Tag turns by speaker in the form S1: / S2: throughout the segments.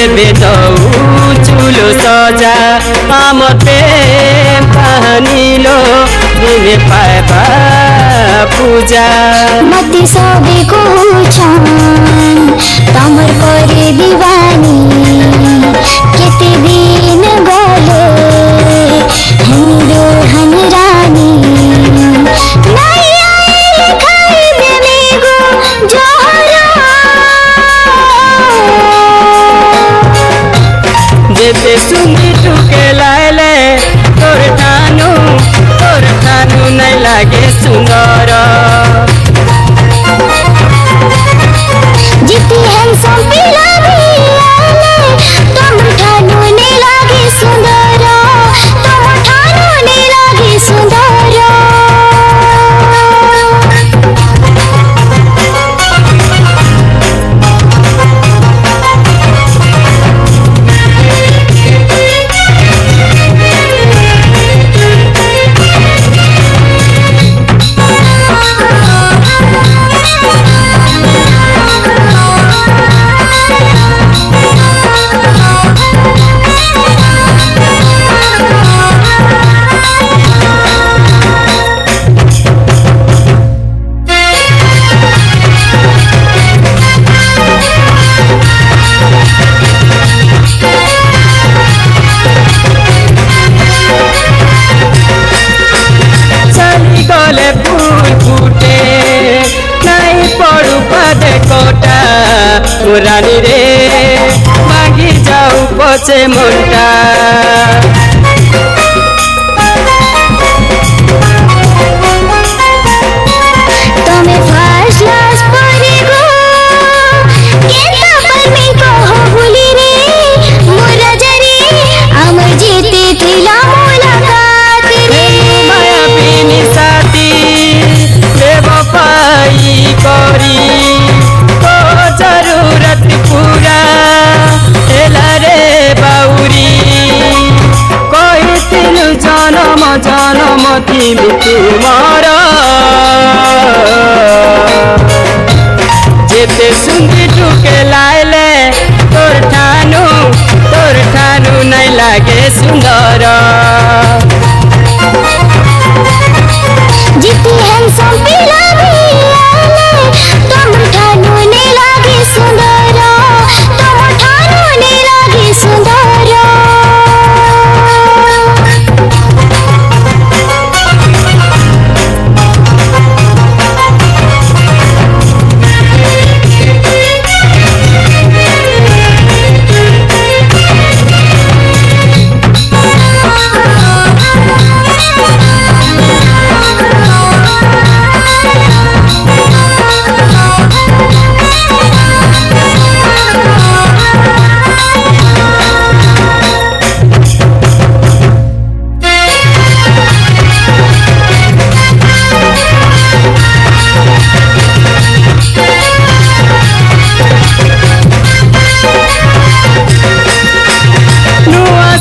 S1: देवे तो चूलो सजा आम प्रेम कहानीलो दिने पाएबा पूजा
S2: मते सबैको छन् तमर परे दिवानी केते दिन गले हिन्दू हन रानी नै आइले खाइबे मेगो जोहरा
S1: जेते सुनी टुके लाइले तोर ठानु नै लागे सुन्दर
S2: जिति हैंडसम पिला भी आले तुम ठानु नै लागे सुन्दर तुम ठानु नै लागे सुन्दर
S1: रानी रे मागी जाऊ पछे मुंटा
S2: तमे फर्स्ट क्लास परेगो केता परमे कहो भूली रे मोरा जरी अमर जेते थिला मुलाकात रे
S1: माया बिनी साथी बेवफाई करी जरूरत पूरा एला रे बाउरी कोई तीन जन्म जन्म तिमी तुमार जेते सुंदी टुके लाइले तोर ठानु नै लागे सुन्दर
S2: जिति हैंडसम पिला भी आले तुम ठानु नै लागे सुन्दर तुम ठानु नै लागे सुन्दर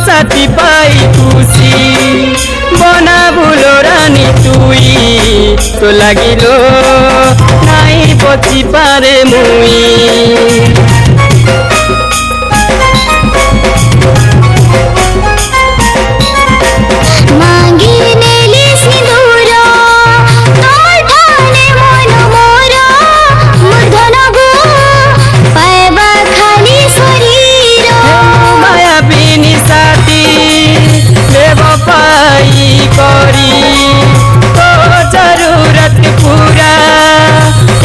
S1: साथी पाई खुशी बना भूलो रानी तुई तो लागिलो नाई बची पारे मुई जरूरत पूरा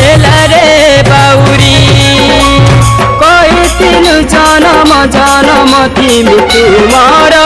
S1: एला रे बाउरी कोई तीन जन्म जन्म तिमी तुमार